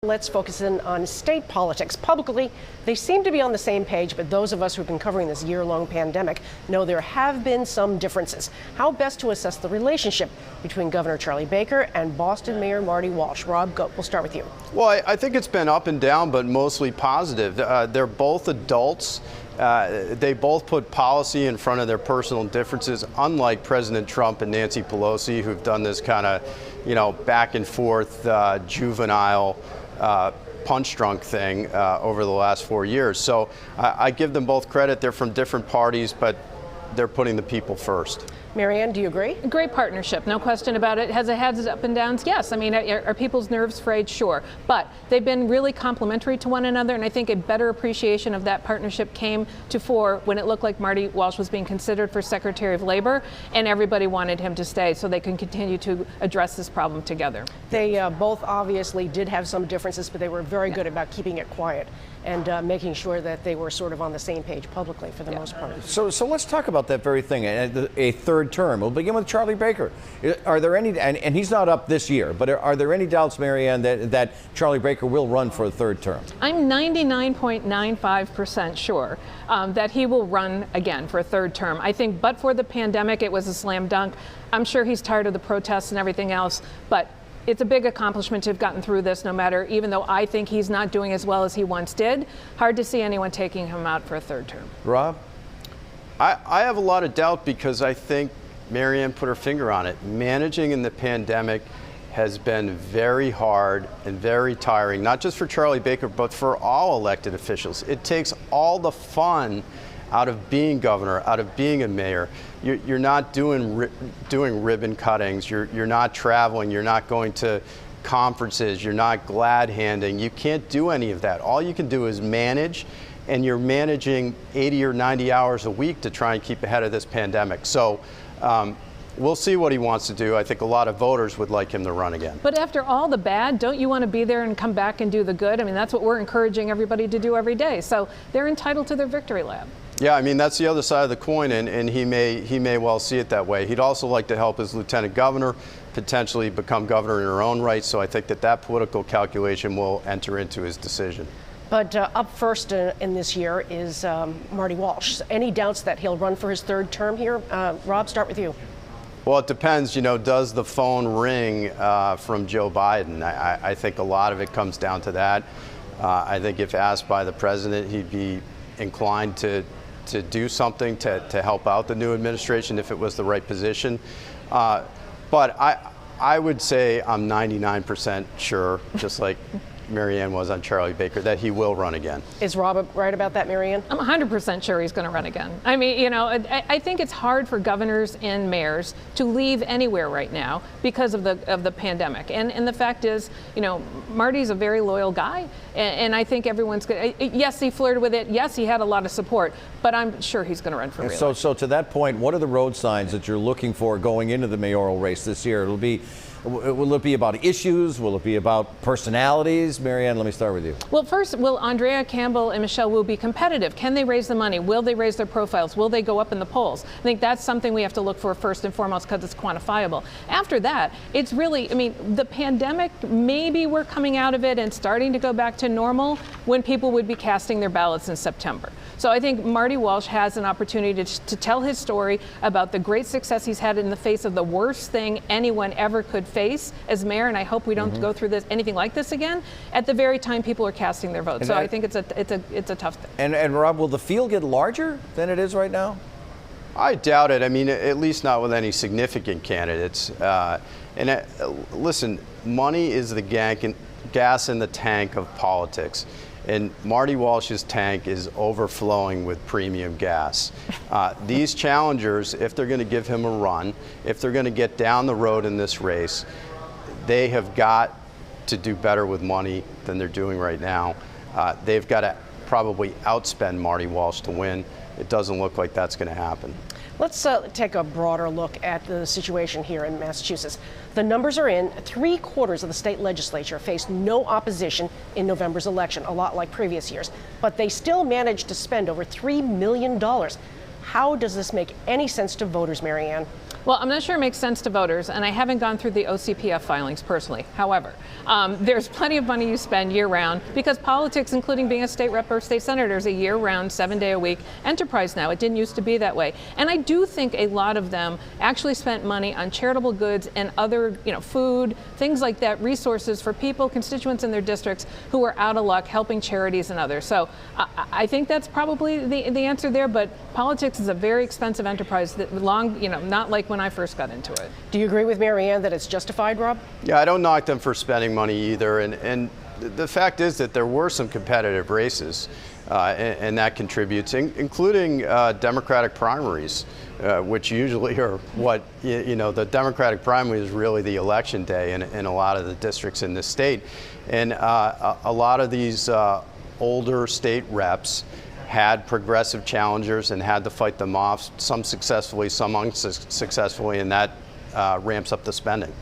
Let's focus in on state politics. Publicly, they seem to be on the same page, but those of us who've been covering this year-long pandemic know there have been some differences. How best to assess the relationship between Governor Charlie Baker and Boston Mayor Marty Walsh? Rob, we'll start with you. Well, I think it's been up and down, but mostly positive. They're both adults. They both put policy in front of their personal differences, unlike President Trump and Nancy Pelosi, who've done this kind of, back and forth, juvenile, punch-drunk thing over the last 4 years. So I give them both credit. They're from different parties, but they're putting the people first. Marianne, do you agree? Great partnership, no question about it. Has it had its up and downs? Yes. I mean, are people's nerves frayed? Sure. But they've been really complementary to one another, and I think a better appreciation of that partnership came to fore when it looked like Marty Walsh was being considered for Secretary of Labor, and everybody wanted him to stay so they can continue to address this problem together. They both obviously did have some differences, but they were very good about keeping it quiet and making sure that they were sort of on the same page publicly for the most part. So let's talk about that very thing, a third term. We'll begin with Charlie Baker. Are there any, and he's not up this year, but are there any doubts, Marianne, that Charlie Baker will run for a third term? I'm 99.95% sure that he will run again for a third term. I think but for the pandemic, it was a slam dunk. I'm sure he's tired of the protests and everything else, but it's a big accomplishment to have gotten through this, no matter, even though I think he's not doing as well as he once did. Hard to see anyone taking him out for a third term. Rob? I have a lot of doubt because I think Marianne put her finger on it. Managing in the pandemic has been very hard and very tiring, not just for Charlie Baker, but for all elected officials. It takes all the fun out of being governor, out of being a mayor. You're not doing ribbon cuttings, you're not traveling, you're not going to conferences, you're not glad handing. You can't do any of that. All you can do is manage, and you're managing 80 or 90 hours a week to try and keep ahead of this pandemic. So we'll see what he wants to do. I think a lot of voters would like him to run again. But after all the bad, don't you want to be there and come back and do the good? I mean, that's what we're encouraging everybody to do every day. So they're entitled to their victory lap. Yeah, I mean, that's the other side of the coin, and he may well see it that way. He'd also like to help his lieutenant governor potentially become governor in her own right, so I think that political calculation will enter into his decision. But up first in this year is Marty Walsh. Any doubts that he'll run for his third term here? Rob, start with you. Well, it depends. Does the phone ring from Joe Biden? I think a lot of it comes down to that. I think if asked by the president, he'd be inclined to do something to help out the new administration if it was the right position. But I would say I'm 99% sure, just like Marianne was on Charlie Baker, that he will run again. Is Rob right about that, Marianne? I'm 100% sure he's going to run again. I mean, I think it's hard for governors and mayors to leave anywhere right now because of the pandemic. And the fact is, Marty's a very loyal guy, and I think everyone's good. Yes, he flirted with it. Yes, he had a lot of support, but I'm sure he's going to run for re-election. So to that point, what are the road signs that you're looking for going into the mayoral race this year? Will it be about issues? Will it be about personalities? Marianne, let me start with you. Well, first, will Andrea Campbell and Michelle Wu be competitive? Can they raise the money? Will they raise their profiles? Will they go up in the polls? I think that's something we have to look for first and foremost because it's quantifiable. After that, it's really, the pandemic, maybe we're coming out of it and starting to go back to normal when people would be casting their ballots in September. So I think Marty Walsh has an opportunity to tell his story about the great success he's had in the face of the worst thing anyone ever could face as mayor, and I hope we don't go through anything like this again at the very time people are casting their votes. So I think it's a tough thing. And Rob, will the field get larger than it is right now? I doubt it. At least not with any significant candidates. Listen, money is the gas in the tank of politics. And Marty Walsh's tank is overflowing with premium gas. These challengers, if they're going to give him a run, if they're going to get down the road in this race, they have got to do better with money than they're doing right now. They've got to probably outspend Marty Walsh to win. It doesn't look like that's going to happen. Let's take a broader look at the situation here in Massachusetts. The numbers are in. 3/4 of the state legislature faced no opposition in November's election, a lot like previous years. But they still managed to spend over $3 million. How does this make any sense to voters, Marianne? Well, I'm not sure it makes sense to voters, and I haven't gone through the OCPF filings personally. However, there's plenty of money you spend year-round because politics, including being a state rep or state senator, is a year-round, 7-day-a-week enterprise now. It didn't used to be that way. And I do think a lot of them actually spent money on charitable goods and other, food, things like that, resources for people, constituents in their districts who are out of luck, helping charities and others. So I think that's probably the answer there, but politics is a very expensive enterprise that not like when I first got into it. Do you agree with Marianne that it's justified, Rob? Yeah, I don't knock them for spending money either. And the fact is that there were some competitive races, and that contributes, including Democratic primaries, which usually are what, the Democratic primary is really the election day in a lot of the districts in the state. And a lot of these older state reps had progressive challengers and had to fight them off, some successfully, some unsuccessfully, and that ramps up the spending.